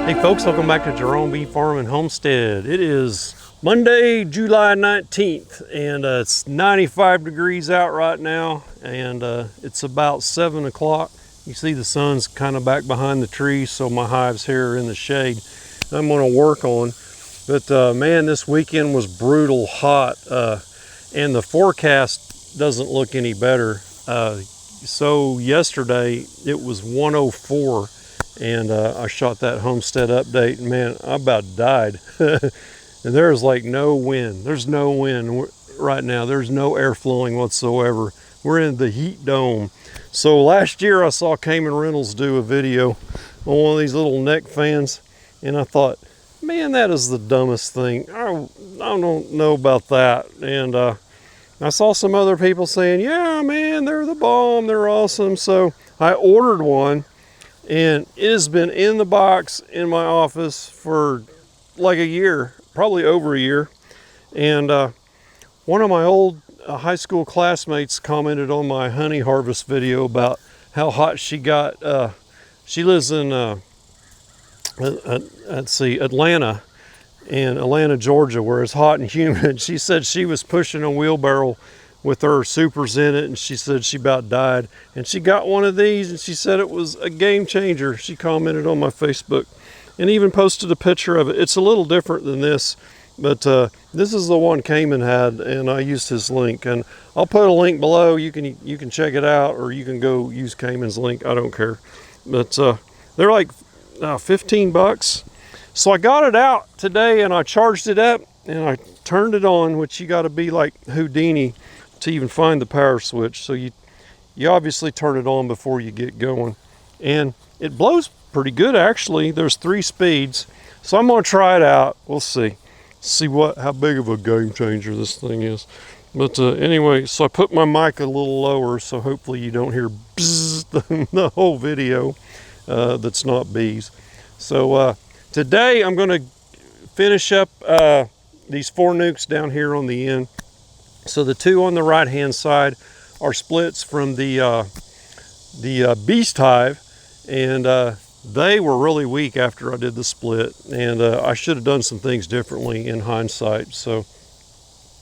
Hey folks, welcome back to Jerome Bee Farm and Homestead. It is Monday, July 19th, and it's 95 degrees out right now, and it's about 7 o'clock. You see the sun's kind of back behind the trees, so my hives here are in the shade I'm going to work on. But man, this weekend was brutal hot, and the forecast doesn't look any better. So yesterday it was 104. And I shot that homestead update, and man, I about died. And there's like no wind. There's no wind right now. There's no air flowing whatsoever. We're in the heat dome. So last year I saw Cayman Reynolds do a video on one of these little neck fans, and I thought, man, that is the dumbest thing. I don't know about that. And I saw some other people saying, yeah, man, they're the bomb. They're awesome. So I ordered one. And it has been in the box in my office for like a year, probably over a year. And one of my old high school classmates commented on my honey harvest video about how hot she got. She lives in, Atlanta, Georgia, where it's hot and humid. She said she was pushing a wheelbarrow with her supers in it, and she said she about died. And she got one of these, and she said it was a game changer. She commented on my Facebook and even posted a picture of it. It's a little different than this, but this is the one Cayman had, and I used his link. And I'll put a link below. You can check it out, or you can go use Cayman's link. I don't care. But they're like 15 bucks. So I got it out today, and I charged it up, and I turned it on, which you got to be like Houdini to even find the power switch. So you obviously turn it on before you get going, and it blows pretty good actually. There's 3 speeds, so I'm gonna try it out. We'll see how big of a game changer this thing is. But anyway, so I put my mic a little lower, so hopefully you don't hear bzzz the whole video. That's not bees. So today I'm gonna finish up these 4 nucs down here on the end. So the 2 on the right hand side are splits from the beast hive, and they were really weak after I did the split, and I should have done some things differently in hindsight. So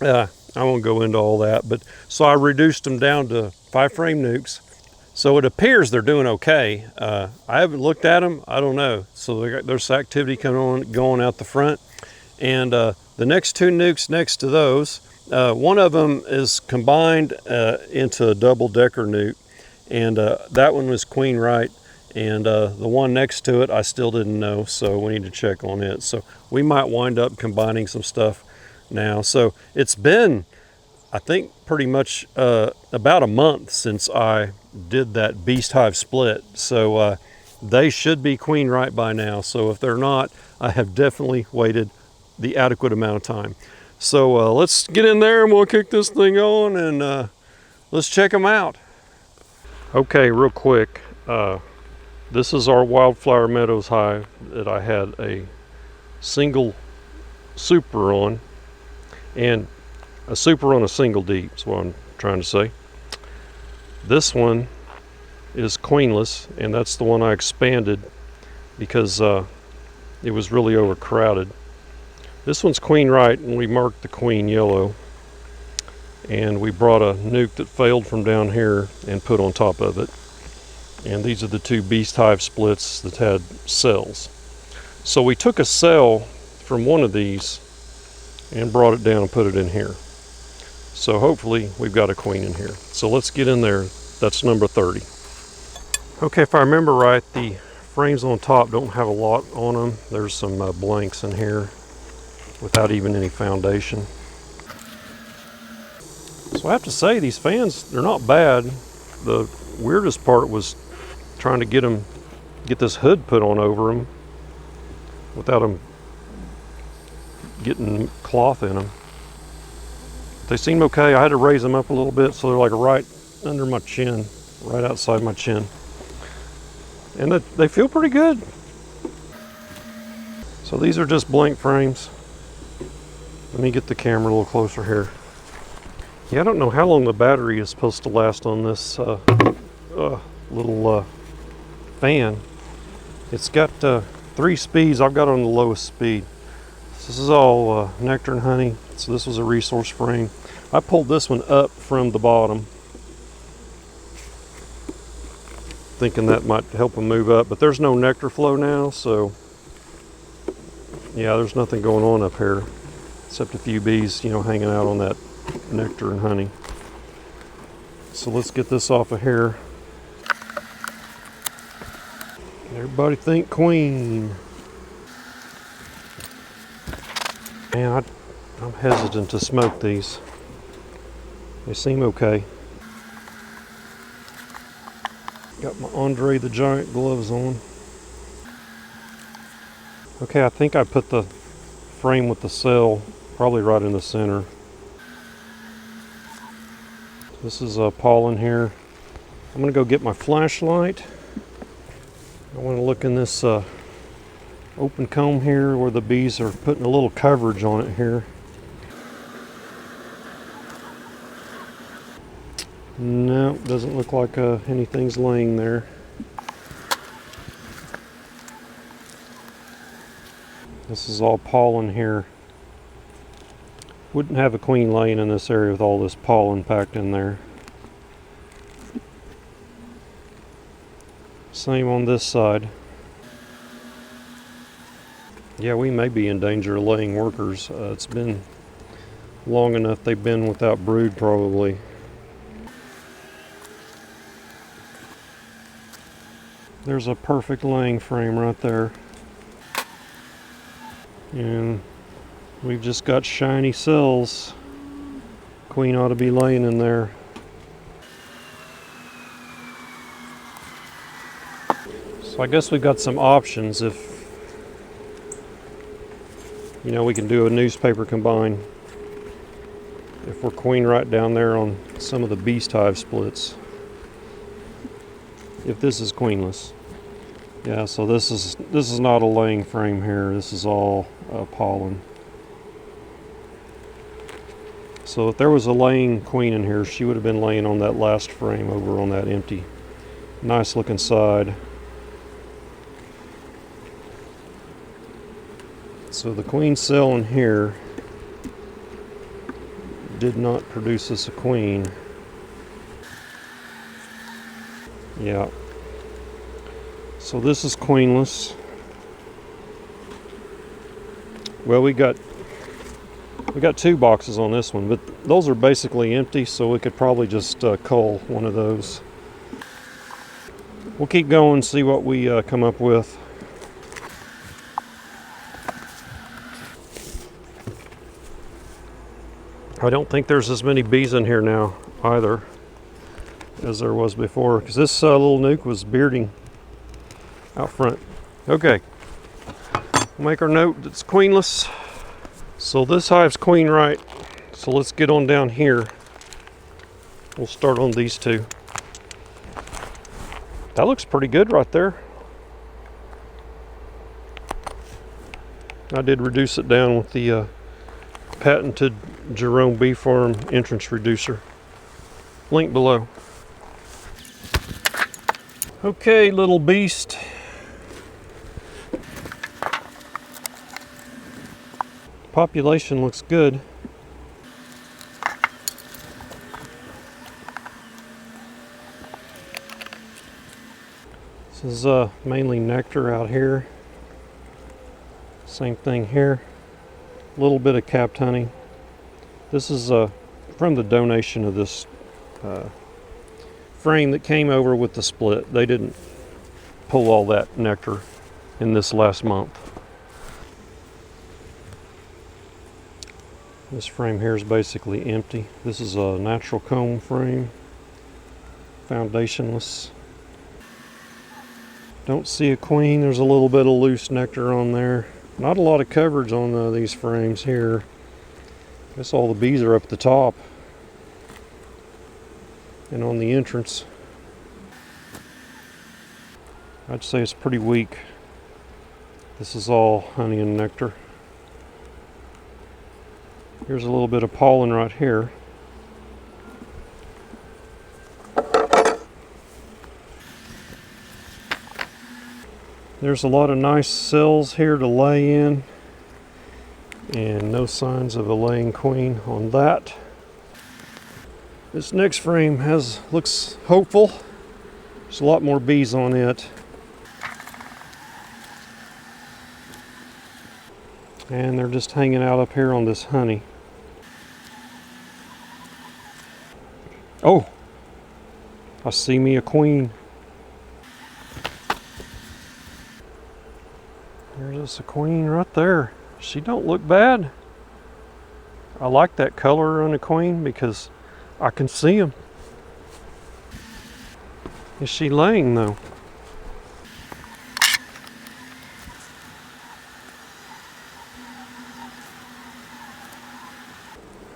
I won't go into all that, but so I reduced them down to 5 frame nucs. So it appears they're doing okay. I haven't looked at them. I don't know. So there's activity going out the front, and the next 2 nucs next to those. One of them is combined into a double-decker nuc, and that one was queen right, and the one next to it I still didn't know, so we need to check on it. So we might wind up combining some stuff now. So it's been, I think, pretty much about a month since I did that beast hive split, so they should be queen right by now. So if they're not, I have definitely waited the adequate amount of time. So let's get in there and we'll kick this thing on, and let's check them out. Okay, real quick, this is our Wildflower Meadows hive that I had a single super on, and a super on a single deep is what I'm trying to say. This one is Queenless, and that's the one I expanded because it was really overcrowded. This one's queen right, and we marked the queen yellow, and we brought a nuc that failed from down here and put on top of it. And these are the 2 beast hive splits that had cells. So we took a cell from one of these and brought it down and put it in here. So hopefully we've got a queen in here. So let's get in there. That's number 30. Okay, if I remember right, the frames on top don't have a lot on them. There's some blanks in here without even any foundation. So I have to say, these fans, they're not bad. The weirdest part was trying to get this hood put on over them without them getting cloth in them. They seem okay. I had to raise them up a little bit so they're like right under my chin, right outside my chin. And they feel pretty good. So these are just blank frames. Let me get the camera a little closer here. Yeah, I don't know how long the battery is supposed to last on this little fan. It's got 3 speeds. I've got on the lowest speed. This is all nectar and honey. So this was a resource frame. I pulled this one up from the bottom, thinking that might help them move up, but there's no nectar flow now, so yeah, there's nothing going on up here except a few bees, you know, hanging out on that nectar and honey. So let's get this off of here. Everybody think queen. Man, I'm hesitant to smoke these. They seem okay. Got my Andre the Giant gloves on. Okay, I think I put the frame with the cell probably right in the center. This is pollen here. I'm gonna go get my flashlight. I want to look in this open comb here where the bees are putting a little coverage on it here. No, doesn't look like anything's laying there. This is all pollen here. Wouldn't have a queen laying in this area with all this pollen packed in there. Same on this side. Yeah, we may be in danger of laying workers. It's been long enough they've been without brood probably. There's a perfect laying frame right there. And we've just got shiny cells. Queen ought to be laying in there. So I guess we've got some options. If, you know, we can do a newspaper combine if we're queen right down there on some of the beast hive splits. If this is queenless. Yeah, so this is not a laying frame here. This is all pollen. So if there was a laying queen in here, she would have been laying on that last frame over on that empty, nice looking side. So the queen cell in here did not produce us a queen. Yeah. So this is queenless. Well, we got 2 boxes on this one, but those are basically empty, so we could probably just cull one of those. We'll keep going, see what we come up with. I don't think there's as many bees in here now either as there was before, because this little nuke was bearding out front. Okay, we'll make our note it's queenless. So this hive's queen right. So let's get on down here. We'll start on these 2. That looks pretty good right there. I did reduce it down with the patented Jerome bee farm entrance reducer. Link below. Okay, little beast. Population looks good. This is mainly nectar out here. Same thing here. A little bit of capped honey. This is from the donation of this frame that came over with the split. They didn't pull all that nectar in this last month. This frame here is basically empty. This is a natural comb frame, foundationless. Don't see a queen. There's a little bit of loose nectar on there. Not a lot of coverage on these frames here. I guess all the bees are up at the top and on the entrance. I'd say it's pretty weak. This is all honey and nectar. Here's a little bit of pollen right here. There's a lot of nice cells here to lay in, and no signs of a laying queen on that. This next frame looks hopeful. There's a lot more bees on it. And they're just hanging out up here on this honey. Oh, I see me a queen. There's just a queen right there. She don't look bad. I like that color on a queen because I can see them. Is she laying though?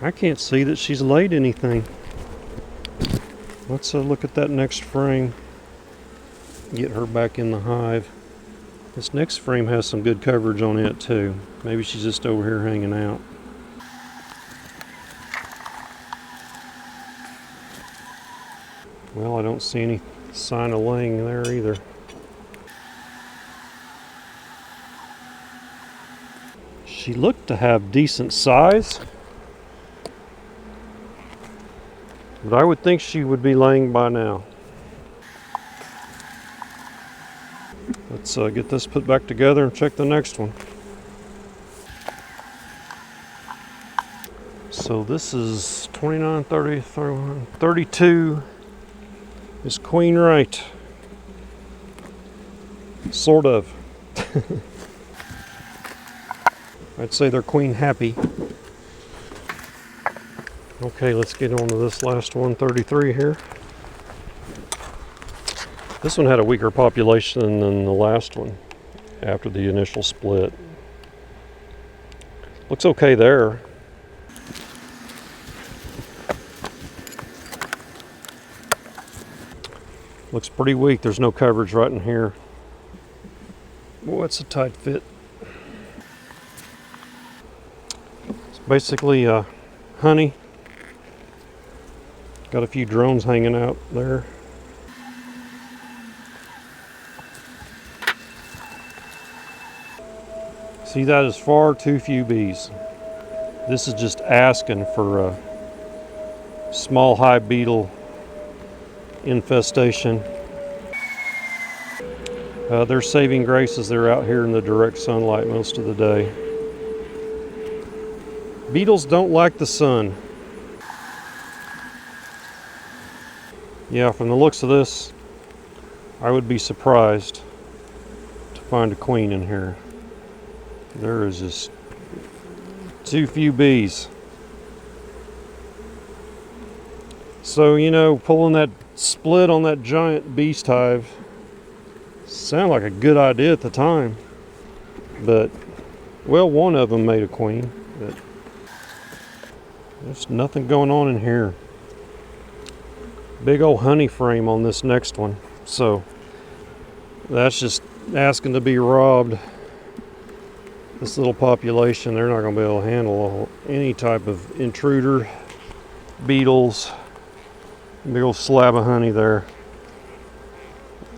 I can't see that she's laid anything. Let's look at that next frame. Get her back in the hive. This next frame has some good coverage on it too. Maybe she's just over here hanging out. Well, I don't see any sign of laying there either. She looked to have decent size, but I would think she would be laying by now. Let's get this put back together and check the next one. So this is 29, 30, 31, 32 is queen right. Sort of. I'd say they're queen happy. Okay, let's get on to this last one, 33 here. This one had a weaker population than the last one after the initial split. Looks okay there. Looks pretty weak. There's no coverage right in here. Boy, it's a tight fit. It's basically honey. Got a few drones hanging out there. See, that is far too few bees. This is just asking for a small hive beetle infestation. Their saving grace is they're out here in the direct sunlight most of the day. Beetles don't like the sun. Yeah, from the looks of this, I would be surprised to find a queen in here. There is just too few bees. So, you know, pulling that split on that giant beast hive sounded like a good idea at the time. But, well, one of them made a queen. But there's nothing going on in here. Big old honey frame on this next one. So, that's just asking to be robbed. This little population, they're not going to be able to handle any type of intruder, beetles. Big old slab of honey there.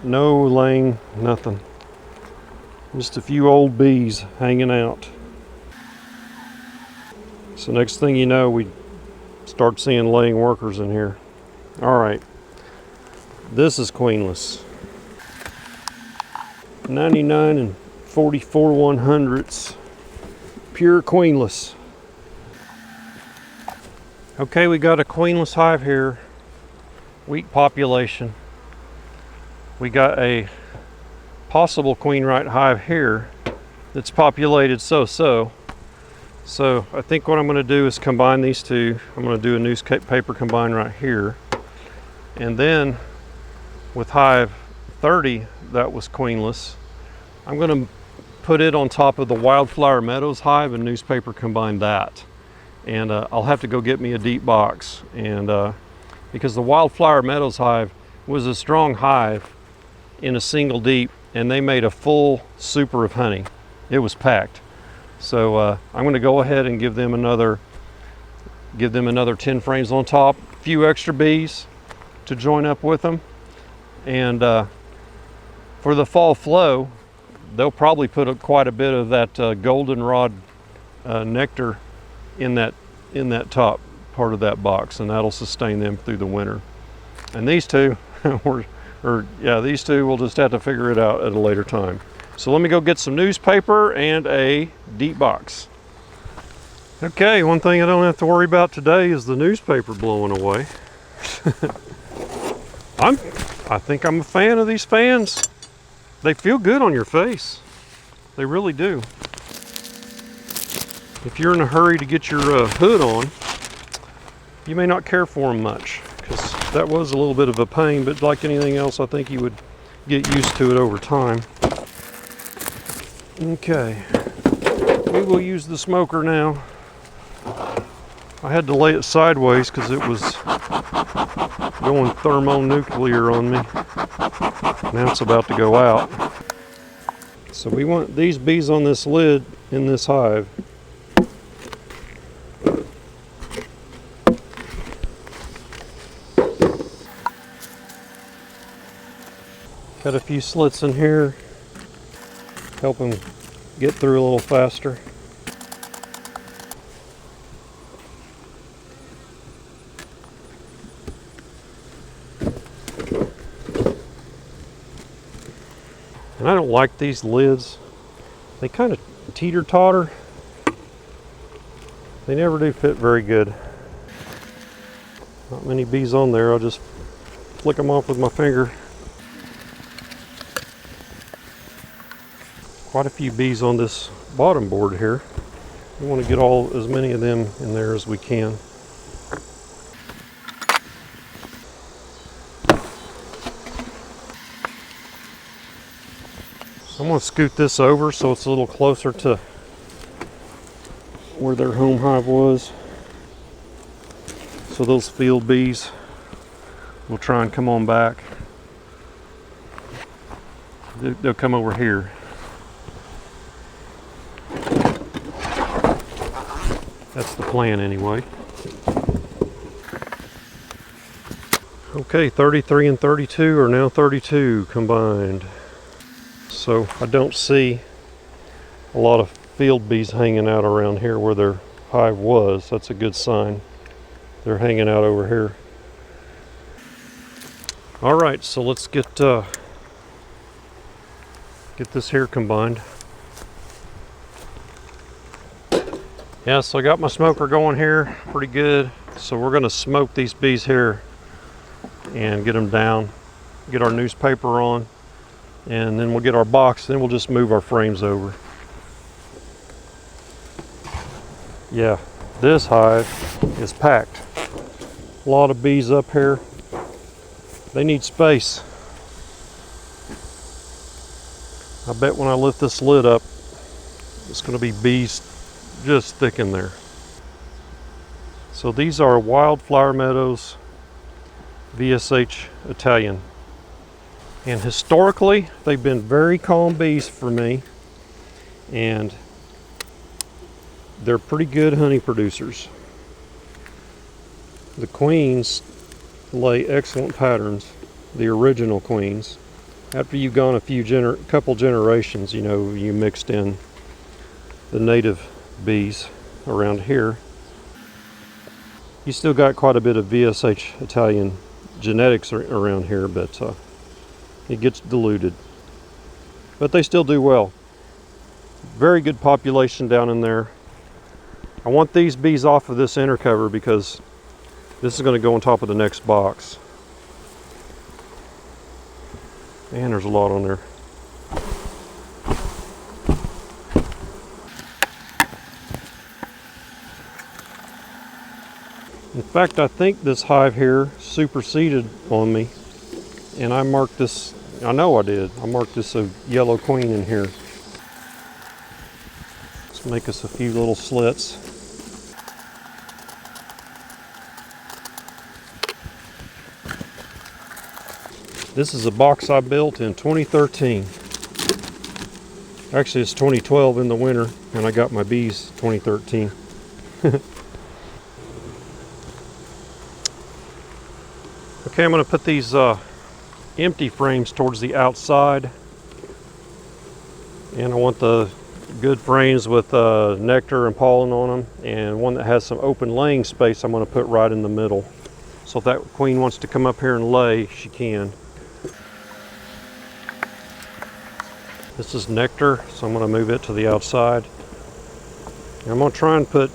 No laying, nothing. Just a few old bees hanging out. So next thing you know, we start seeing laying workers in here. All right, this is queenless. 99 and 44 100ths, pure queenless. Okay, we got a queenless hive here. Weak population. We got a possible queen right hive here that's populated so-so. So I think what I'm going to do is combine these two. I'm going to do a newspaper combine right here. And then with hive 30 that was queenless, I'm going to put it on top of the Wildflower Meadows hive and newspaper combine that. And I'll have to go get me a deep box. And because the Wildflower Meadows hive was a strong hive in a single deep, and they made a full super of honey. It was packed. So I'm going to go ahead and give them another 10 frames on top, a few extra bees to join up with them. And for the fall flow, they'll probably put quite a bit of that goldenrod nectar in that top part of that box, and that'll sustain them through the winter. And these two, these two, we'll just have to figure it out at a later time. So let me go get some newspaper and a deep box. Okay, one thing I don't have to worry about today is the newspaper blowing away. I think I'm a fan of these fans. They feel good on your face. They really do. If you're in a hurry to get your hood on, you may not care for them much, because that was a little bit of a pain, but like anything else, I think you would get used to it over time. Okay, we will use the smoker now. I had to lay it sideways because it was going thermonuclear on me. Now it's about to go out. So we want these bees on this lid in this hive. Got a few slits in here, help them get through a little faster. And I don't like these lids. They kind of teeter-totter. They never do fit very good. Not many bees on there. I'll just flick them off with my finger. Quite a few bees on this bottom board here. We want to get as many of them in there as we can. I'm going to scoot this over so it's a little closer to where their home hive was. So those field bees will try and come on back. They'll come over here. That's the plan anyway. Okay, 33 and 32 are now 32 combined. So I don't see a lot of field bees hanging out around here where their hive was. That's a good sign. They're hanging out over here. All right, so let's get this here combined. Yeah, so I got my smoker going here pretty good. So we're gonna smoke these bees here and get them down, get our newspaper on, and then we'll get our box, then we'll just move our frames over. Yeah, this hive is packed. A lot of bees up here. They need space. I bet when I lift this lid up, it's gonna be bees just thick in there. So these are Wildflower Meadows VSH Italian. And historically, they've been very calm bees for me. And they're pretty good honey producers. The queens lay excellent patterns, the original queens. After you've gone a couple generations, you know, you mixed in the native bees around here, you still got quite a bit of VSH Italian genetics around here, but it gets diluted. But they still do well. Very good population down in there. I want these bees off of this inner cover because this is going to go on top of the next box. And there's a lot on there. In fact, I think this hive here superseded on me, and I marked this, I know I did, I marked this a yellow queen in here. Let's make us a few little slits. This is a box I built in 2013. Actually, it's 2012 in the winter, and I got my bees 2013. Okay, I'm going to put these empty frames towards the outside. And I want the good frames with nectar and pollen on them, and one that has some open laying space I'm going to put right in the middle. So if that queen wants to come up here and lay, she can. This is nectar, so I'm going to move it to the outside. And I'm going to try and put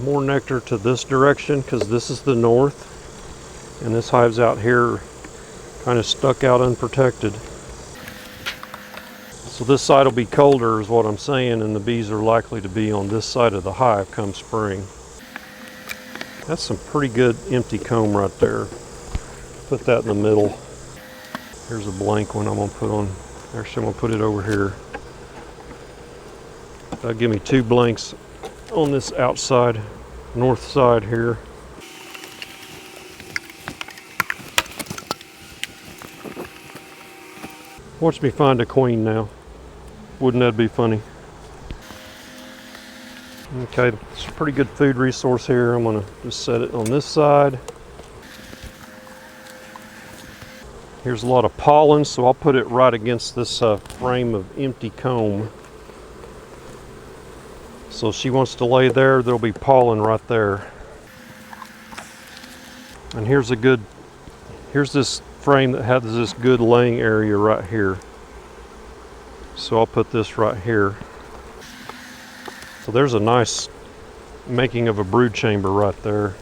more nectar to this direction because this is the north, and this hive's out here kind of stuck out unprotected. So this side will be colder is what I'm saying, and the bees are likely to be on this side of the hive come spring. That's some pretty good empty comb right there. Put that in the middle. Here's a blank one I'm going to put on. Actually, I'm going to put it over here. That'll give me 2 blanks on this outside, north side here. Watch me find a queen now. Wouldn't that be funny? Okay, it's a pretty good food resource here. I'm going to just set it on this side. Here's a lot of pollen, so I'll put it right against this frame of empty comb. So if she wants to lay there, there'll be pollen right there. And here's this frame that has this good laying area right here. So I'll put this right here. So there's a nice making of a brood chamber right there.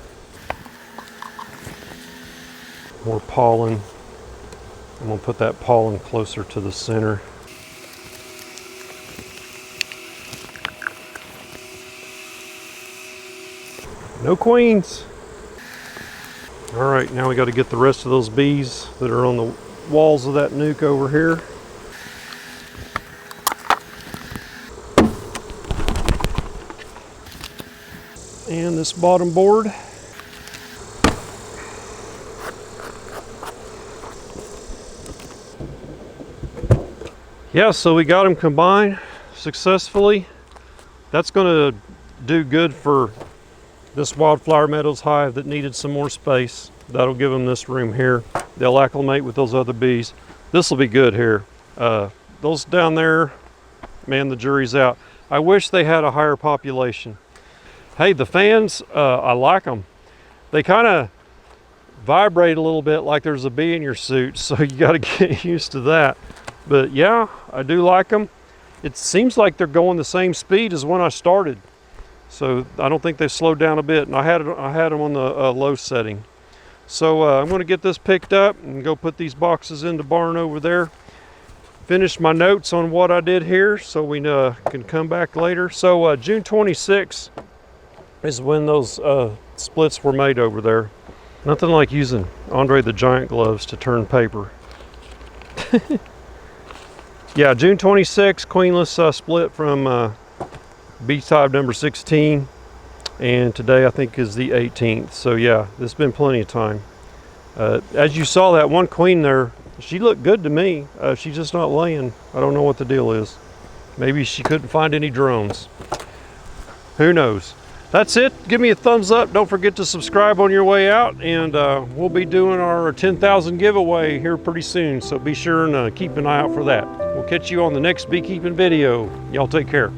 More pollen. I'm going to put that pollen closer to the center. No queens. All right, now we got to get the rest of those bees that are on the walls of that nuc over here. And this bottom board. Yeah, so we got them combined successfully. That's going to do good for this Wildflower Meadows hive that needed some more space. That'll give them this room here. They'll acclimate with those other bees. This will be good here. Those down there, man, the jury's out. I wish they had a higher population. Hey, the fans, I like them. They kind of vibrate a little bit like there's a bee in your suit, so you got to get used to that. But yeah, I do like them. It seems like they're going the same speed as when I started. So I don't think they slowed down a bit. And I had them on the low setting. So I'm going to get this picked up and go put these boxes in the barn over there. Finish my notes on what I did here so we can come back later. So June 26th is when those splits were made over there. Nothing like using Andre the Giant gloves to turn paper. Yeah, June 26th, Queenless split from beach hive number 16, and today I think is the 18th. So yeah, it's been plenty of time. As you saw, that one queen there, she looked good to me. She's just not laying. I don't know what the deal is. Maybe she couldn't find any drones. Who knows? That's it. Give me a thumbs up. Don't forget to subscribe on your way out, and we'll be doing our 10,000 giveaway here pretty soon, so be sure and keep an eye out for that. We'll catch you on the next beekeeping video. Y'all take care.